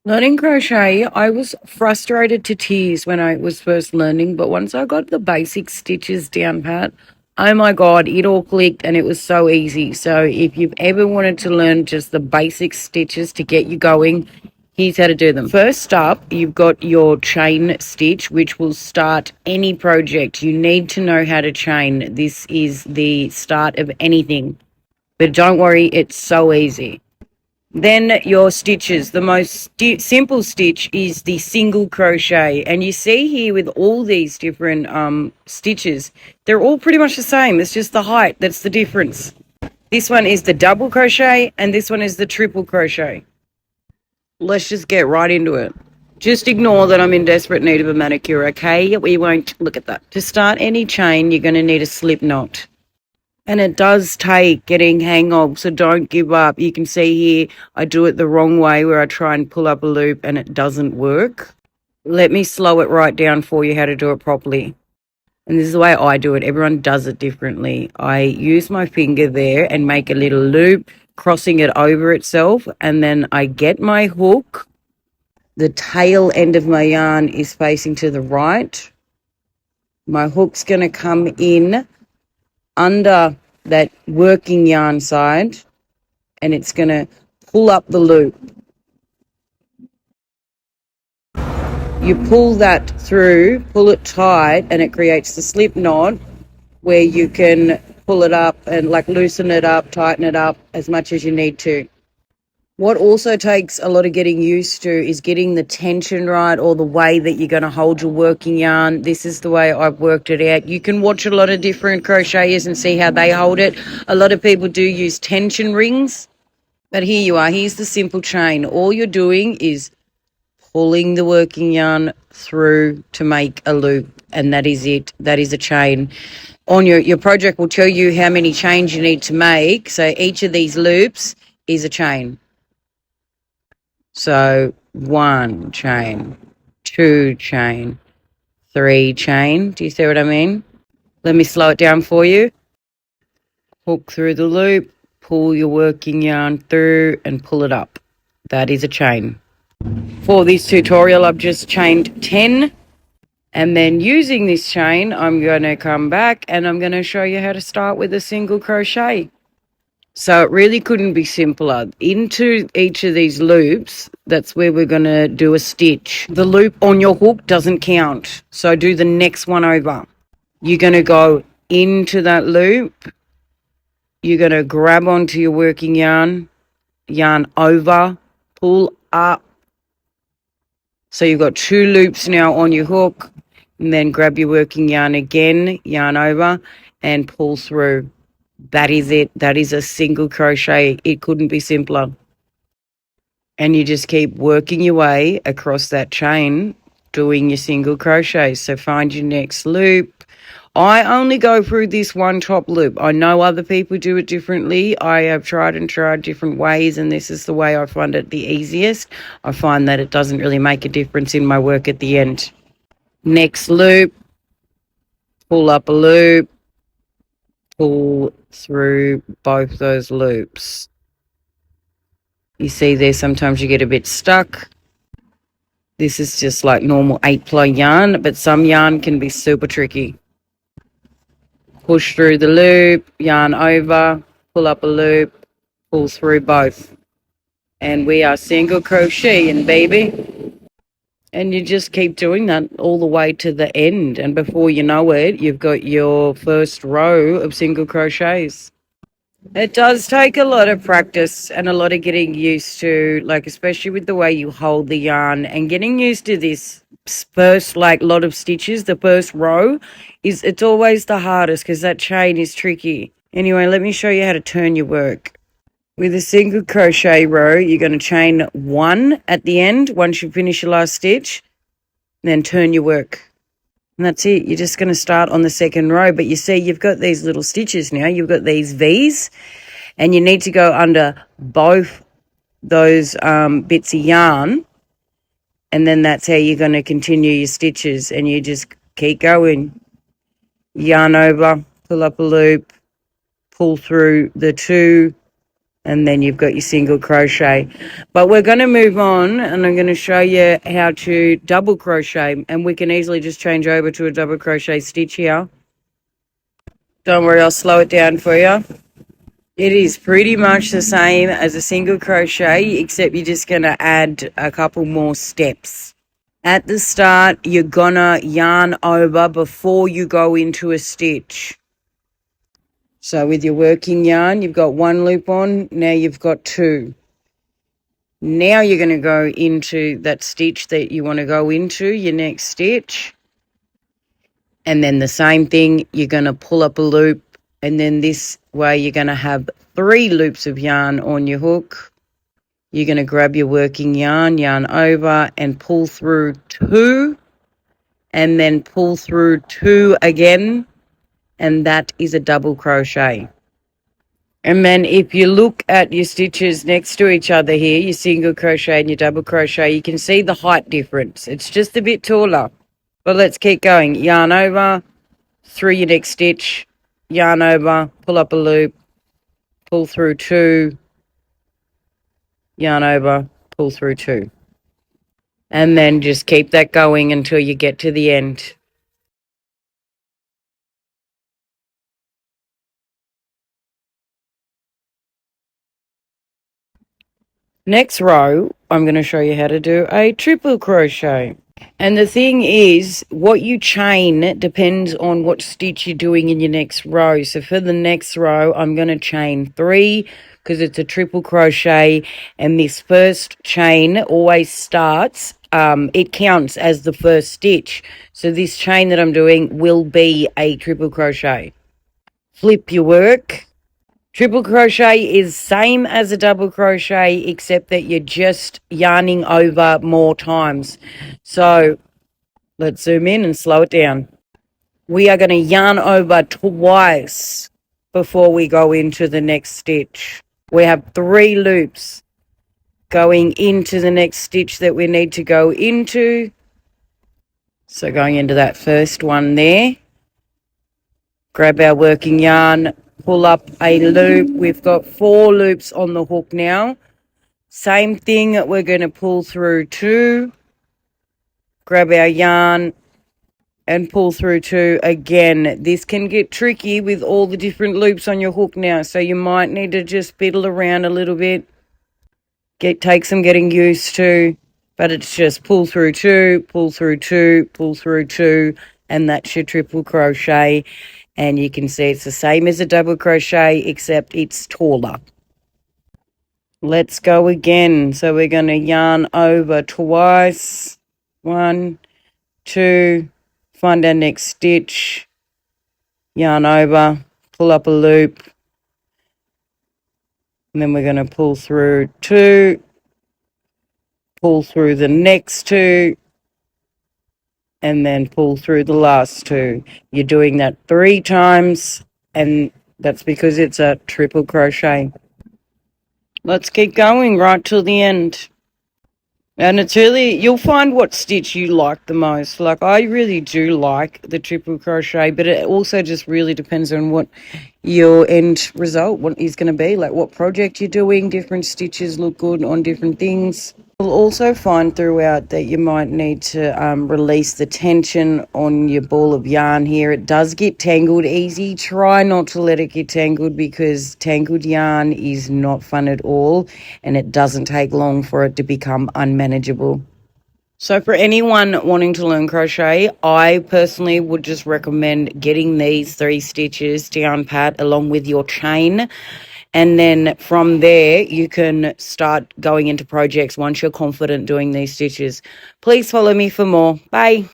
Learning crochet, I was frustrated to tears when I was first learning, but once I got the basic stitches down pat, oh my God, it all clicked and it was so easy. So if you've ever wanted to learn just the basic stitches to get you going, here's how to do them. First up, you've got your chain stitch, which will start any project. You need to know how to chain. This is the start of anything. But don't worry, it's so easy. Then your stitches, the most simple stitch is the single crochet. And you see here with all these different stitches, they're all pretty much the same. It's just the height that's the difference. This one is the double crochet and this one is the triple crochet. Let's just get right into it. Just ignore that I'm in desperate need of a manicure, okay? We won't look at that. To start any chain, you're going to need a slip knot. And it does take getting hang of, so don't give up. You can see here, I do it the wrong way where I try and pull up a loop and it doesn't work. Let me slow it right down for you how to do it properly. And this is the way I do it. Everyone does it differently. I use my finger there and make a little loop, crossing it over itself. And then I get my hook. The tail end of my yarn is facing to the right. My hook's going to come in under that working yarn side and it's going to pull up the loop. You pull that through, pull it tight, and it creates the slip knot where you can pull it up and like loosen it up, tighten it up as much as you need to. What also takes a lot of getting used to is getting the tension right, or the way that you're going to hold your working yarn. This is the way I've worked it out. You can watch a lot of different crocheters and see how they hold it. A lot of people do use tension rings, but here you are. Here's the simple chain. All you're doing is pulling the working yarn through to make a loop, and that is it. That is a chain. On your project will tell you how many chains you need to make, so each of these loops is a chain. So 1 chain, 2 chain, 3 chain. Do you see what I mean? Let me slow it down for you. Hook through the loop, pull your working yarn through and pull it up. That is a chain. For this tutorial, I've just chained 10. And then using this chain, I'm going to come back and I'm going to show you how to start with a single crochet. So it really couldn't be simpler. Into each of these loops, that's where we're going to do a stitch. The loop on your hook doesn't count, so do the next one over. You're going to go into that loop. You're going to grab onto your working yarn, yarn over, pull up. So you've got 2 loops now on your hook, and then grab your working yarn again, yarn over, and pull through. That is it. That is a single crochet. It couldn't be simpler. And you just keep working your way across that chain, doing your single crochet. So find your next loop. I only go through this one top loop. I know other people do it differently. I have tried and tried different ways, and this is the way I find it the easiest. I find that it doesn't really make a difference in my work at the end. Next loop, pull up a loop, pull through both those loops. You see there, sometimes you get a bit stuck. This is just like normal 8-ply yarn, but some yarn can be super tricky. Push through the loop, yarn over, pull up a loop, pull through both. And we are single crocheting, baby. And you just keep doing that all the way to the end. And before you know it, you've got your first row of single crochets. It does take a lot of practice and a lot of getting used to, like especially with the way you hold the yarn, and getting used to this first like lot of stitches. The first row it's always the hardest because that chain is tricky. Anyway, let me show you how to turn your work. With a single crochet row, you're going to chain 1 at the end once you finish your last stitch, then turn your work. And that's it. You're just going to start on the second row. But you see, you've got these little stitches now. You've got these V's, and you need to go under both those bits of yarn. And then that's how you're going to continue your stitches. And you just keep going. Yarn over, pull up a loop, pull through the 2 and then you've got your single crochet. But we're going to move on, and I'm going to show you how to double crochet, and we can easily just change over to a double crochet stitch here. Don't worry, I'll slow it down for you. It is pretty much the same as a single crochet, except you're just going to add a couple more steps. At the start, you're going to yarn over before you go into a stitch. So with your working yarn, you've got one loop on, now you've got two. Now you're going to go into that stitch that you want to go into, your next stitch. And then the same thing, you're going to pull up a loop, and then this way you're going to have 3 loops of yarn on your hook. You're going to grab your working yarn, yarn over, and pull through 2, and then pull through 2 again, and that is a double crochet. And then if you look at your stitches next to each other here, your single crochet and your double crochet, you can see the height difference. It's just a bit taller. But let's keep going. Yarn over, through your next stitch, yarn over, pull up a loop, pull through 2, yarn over, pull through 2. And then just keep that going until you get to the end. Next row, I'm going to show you how to do a triple crochet. And the thing is, what you chain depends on what stitch you're doing in your next row. So for the next row, I'm going to chain 3 because it's a triple crochet. And this first chain always starts, it counts as the first stitch. So this chain that I'm doing will be a triple crochet. Flip your work. Triple crochet is same as a double crochet, except that you're just yarning over more times. So let's zoom in and slow it down. We are going to yarn over twice before we go into the next stitch. We have 3 loops going into the next stitch that we need to go into. So going into that first one there, grab our working yarn, pull up a loop. We've got 4 loops on the hook now. Same thing, we're going to pull through 2, grab our yarn and pull through 2 again. This can get tricky with all the different loops on your hook now, so you might need to just fiddle around a little bit. Take some getting used to, but it's just pull through 2, pull through 2, pull through 2, and that's your triple crochet. And you can see it's the same as a double crochet, except it's taller. Let's go again. So we're going to yarn over twice. 1, 2, find our next stitch, yarn over, pull up a loop, and then we're going to pull through 2, pull through the next 2, and then pull through the last 2. You're doing that 3 times, and that's because it's a triple crochet. Let's keep going right till the end. And it's really, you'll find what stitch you like the most. Like, I really do like the triple crochet, but it also just really depends on what your end result, what is going to be. Like, what project you're doing, different stitches look good on different things. You'll also find throughout that you might need to release the tension on your ball of yarn here. It does get tangled easy. Try not to let it get tangled, because tangled yarn is not fun at all, and it doesn't take long for it to become unmanageable. So for anyone wanting to learn crochet, I personally would just recommend getting these 3 stitches down pat along with your chain. And then from there, you can start going into projects once you're confident doing these stitches. Please follow me for more. Bye.